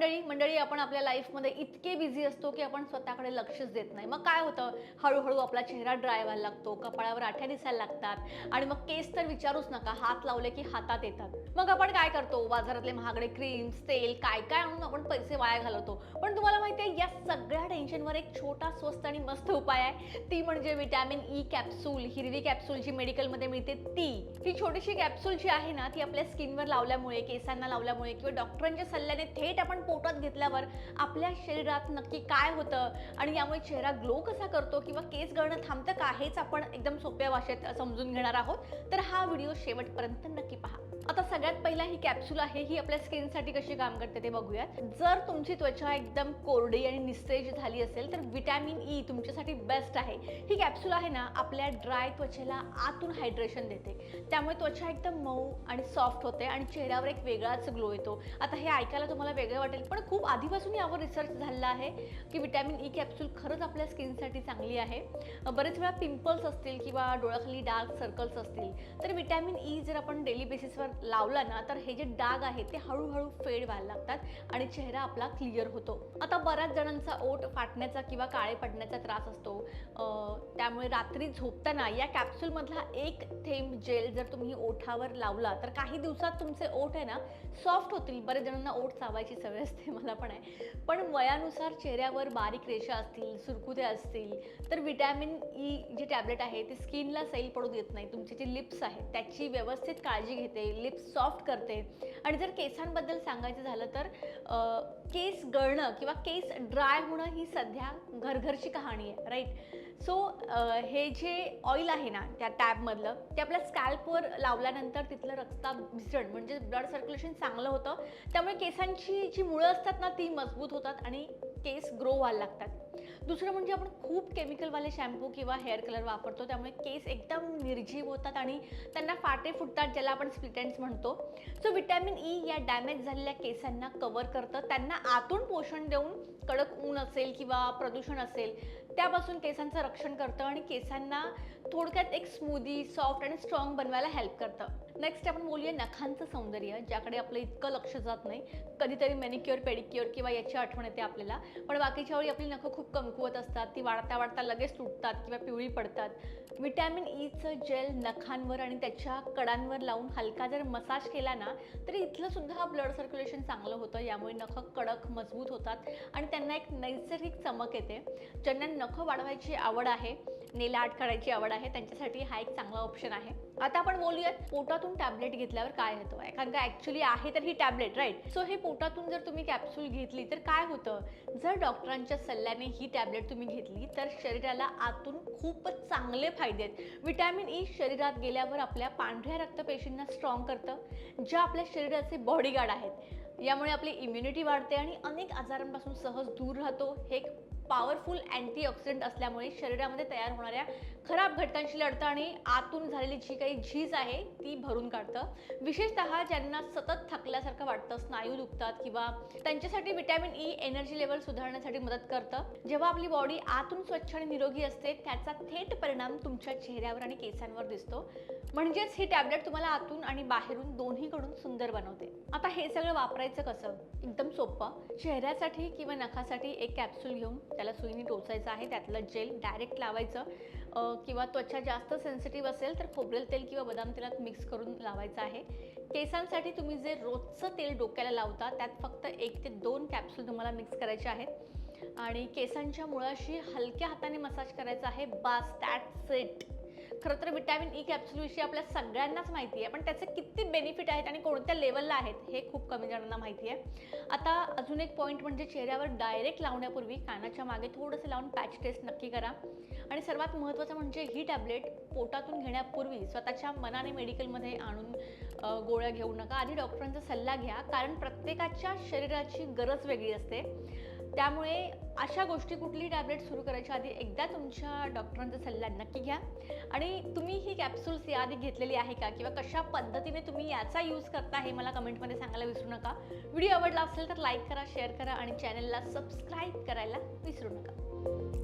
मंडळी आपण आपल्या लाईफमध्ये इतके बिझी असतो की आपण स्वतःकडे लक्षच देत नाही. मग काय होतं, हळूहळू आपला चेहरा ड्राय व्हायला लागतो, कपाळावर आठ्या दिसायला लागतात आणि मग केस तर विचारूच नका, हात लावले की हातात येतात. मग आपण काय करतो, बाजारातले महागडे क्रीम्स, तेल काय काय आणून आपण पैसे वाया घालवतो. पण तुम्हाला माहिती आहे, या सगळ्या टेन्शनवर एक छोटा, स्वस्त आणि मस्त उपाय आहे. ती म्हणजे व्हिटॅमिन ई कॅप्सूल. हिरवी कॅप्सूल जी मेडिकलमध्ये मिळते ती. ही छोटीशी कॅप्सूल जी आहे ना, ती आपल्या स्किनवर लावल्यामुळे, केसांना लावल्यामुळे किंवा डॉक्टरांच्या सल्ल्याने थेट आपण पोटात घेतल्यावर आपल्या शरीरात नक्की काय होतं आणि यामुळे चेहरा ग्लो कसा करतो किंवा केस गळणं थांबतं का, हेच आपण एकदम सोप्या भाषेत समजून घेणार आहोत. तर हा व्हिडिओ शेवटपर्यंत नक्की पहा. आता सगळ्यात पहिला ही कॅप्सूल आहे, ही आपल्या स्किनसाठी कशी काम करते ते बघूयात. जर तुमची त्वचा एकदम कोरडी आणि निस्तेज झाली असेल तर व्हिटॅमिन ई तुमच्यासाठी बेस्ट आहे. ही कॅप्सूल आहे ना, आपल्या ड्राय त्वचेला आतून हायड्रेशन देते, त्यामुळे त्वचा एकदम मऊ आणि सॉफ्ट होते आणि चेहऱ्यावर एक वेगळाच ग्लो येतो. आता हे ऐकायला तुम्हाला वेगळं वाटेल, पण खूप आधीपासून यावर रिसर्च झालेला आहे की व्हिटॅमिन ई कॅप्सूल खरंच आपल्या स्किनसाठी चांगली आहे. बरेच वेळा पिंपल्स असतील किंवा डोळ्याखाली डार्क सर्कल्स असतील तर व्हिटॅमिन ई जर आपण डेली बेसिसवर लावला ना, तर हे जे डाग आहेत ते हळूहळू फेड व्हायला लागतात आणि चेहरा आपला क्लिअर होतो. आता बऱ्याच जणांचा ओठ फाटण्याचा किंवा काळे पडण्याचा त्रास असतो, त्यामुळे रात्री झोपताना या कॅप्सूलमधला एक थेंब जेल जर तुम्ही ओठावर लावला तर काही दिवसात तुमचे ओठ आहे ना सॉफ्ट होतील. बरेच जणांना ओठ चावायची सवय असते, मला पण आहे. पण वयानुसार चेहऱ्यावर बारीक रेषा असतील, सुरकुत्या असतील तर व्हिटॅमिन ई जे टॅबलेट आहे ते स्किनला सैल पडू देत नाही. तुमची जी लिप्स आहे त्याची व्यवस्थित काळजी घेते, लिप्स सॉफ्ट करते. आणि जर केसांबद्दल सांगायचं झालं तर केस गळणं किंवा केस ड्राय होणं ही सध्या घरघरची कहाणी आहे, राईट. सो हे जे ऑइल आहे ना त्या टॅबमधलं, ते आपल्या स्कॅल्पवर लावल्यानंतर तिथलं रक्ताभिसरण म्हणजे ब्लड सर्क्युलेशन चांगलं होतं. त्यामुळे केसांची जी मुळं असतात ना ती मजबूत होतात आणि केस ग्रो व्हायला लागतात. दुसरं म्हणजे आपण खूप केमिकलवाले शॅम्पू किंवा हेअर कलर वापरतो, त्यामुळे केस एकदम निर्जीव होतात आणि त्यांना फाटे फुटतात, ज्याला आपण स्प्लिट एंड्स म्हणतो. सो व्हिटॅमिन ई या डॅमेज झालेल्या केसांना कव्हर करतं, त्यांना आतून पोषण देऊन कडक ऊन असेल किंवा प्रदूषण असेल त्यापासून केसांचं रक्षण करतं आणि केसांना थोडक्यात एक स्मूदी, सॉफ्ट आणि स्ट्रॉंग बनवायला हेल्प करतं. नेक्स्ट आपण बोलूया नखांचं सौंदर्य, ज्याकडे आपलं इतकं लक्ष जात नाही. कधीतरी मॅनिक्युअर, पेडिक्युअर किंवा याची आठवण येते आपल्याला, पण बाकीच्या वेळी आपली नखं खूप कमकुवत असतात, ती वाढता वाढता लगेच तुटतात किंवा पिवळी पडतात. व्हिटॅमिन ईचं जेल नखांवर आणि त्याच्या कडांवर लावून हलका जर मसाज केला ना तरी इथलं सुद्धा ब्लड सर्क्युलेशन चांगलं होतं. यामुळे नखं कडक मजबूत होतात आणि त्यांना एक नैसर्गिक चमक येते. ज्यांना नखं वाढवायची आवड आहे, नेल आर्ट करायची आवड आहे, त्यांच्यासाठी हा एक चांगला ऑप्शन आहे. आता आपण बोलूयात पोटातून टॅबलेट घेतल्यावर काय होतं. कारण का ॲक्च्युली आहे तर ही टॅबलेट, राईट. सो हे पोटातून जर तुम्ही कॅप्सूल घेतली तर काय होतं, जर डॉक्टरांच्या सल्ल्याने ही टॅबलेट तुम्ही घेतली तर शरीराला आतून खूपच चांगले फायदे आहेत. व्हिटॅमिन ई शरीरात गेल्यावर आपल्या पांढऱ्या रक्तपेशींना स्ट्रॉंग करतं, ज्या आपल्या शरीराचे बॉडीगार्ड आहेत. यामुळे आपली इम्युनिटी वाढते आणि अनेक आजारांपासून सहज दूर राहतो. हे एक पॉवरफुल अँटीऑक्सिडंट असल्यामुळे शरीरामध्ये तयार होणाऱ्या खराब घटकांशी लढतं आणि आतून झालेली जी काही झीज आहे ती भरून काढतं. विशेषतः ज्यांना सतत थकल्यासारखं वाटतं, स्नायू दुखतात किंवा त्यांच्यासाठी व्हिटॅमिन ई एनर्जी लेवल सुधारण्यासाठी मदत करतं. जेव्हा आपली बॉडी आतून स्वच्छ आणि निरोगी असते त्याचा थेट परिणाम तुमच्या चेहऱ्यावर आणि केसांवर दिसतो. म्हणजेच ही टॅबलेट तुम्हाला आतून आणि बाहेरून दोन्हीकडून सुंदर बनवते. आता हे सगळं वापरायचं कसं, एकदम सोपं. चेहऱ्यासाठी किंवा नखासाठी एक कॅप्सूल घेऊन त्याला सुईने टोचायचं आहे, त्यातलं जेल डायरेक्ट लावायचं किंवा त्वचा जास्त सेन्सिटिव्ह असेल तर खोबरेल तेल किंवा बदाम तेलात मिक्स करून लावायचं आहे. केसांसाठी तुम्ही जे रोजचं तेल डोक्याला लावता त्यात फक्त 1 ते 2 कॅप्सूल तुम्हाला मिक्स करायचे आहेत आणि केसांच्या मुळाशी हलक्या हाताने मसाज करायचा आहे. बास, दॅट्स इट. खरं तर व्हिटॅमिन ई कॅप्सूलविषयी आपल्या सगळ्यांनाच माहिती आहे, पण त्याचे किती बेनिफिट आहेत आणि कोणत्या लेवलला आहेत हे खूप कमी जणांना माहिती आहे. आता अजून एक पॉईंट म्हणजे चेहऱ्यावर डायरेक्ट लावण्यापूर्वी कानाच्या मागे थोडंसं लावून पॅच टेस्ट नक्की करा. आणि सर्वात महत्त्वाचं म्हणजे ही टॅबलेट पोटातून घेण्यापूर्वी स्वतःच्या मनाने मेडिकलमध्ये आणून गोळ्या घेऊ नका. आधी डॉक्टरांचा सल्ला घ्या, कारण प्रत्येकाच्या शरीराची गरज वेगळी असते. त्यामुळे अशा गोष्टी कुठली टॅबलेट सुरू करायच्या आधी एकदा तुमच्या डॉक्टरांचा सल्ला नक्की घ्या. आणि तुम्ही ही कॅप्सूल्स याआधी घेतलेली आहे का किंवा कशा पद्धतीने तुम्ही याचा यूज करता हे मला कमेंटमध्ये सांगायला विसरू नका. व्हिडिओ आवडला असेल तर लाईक करा, शेअर करा आणि चॅनलला सबस्क्राईब करायला विसरू नका.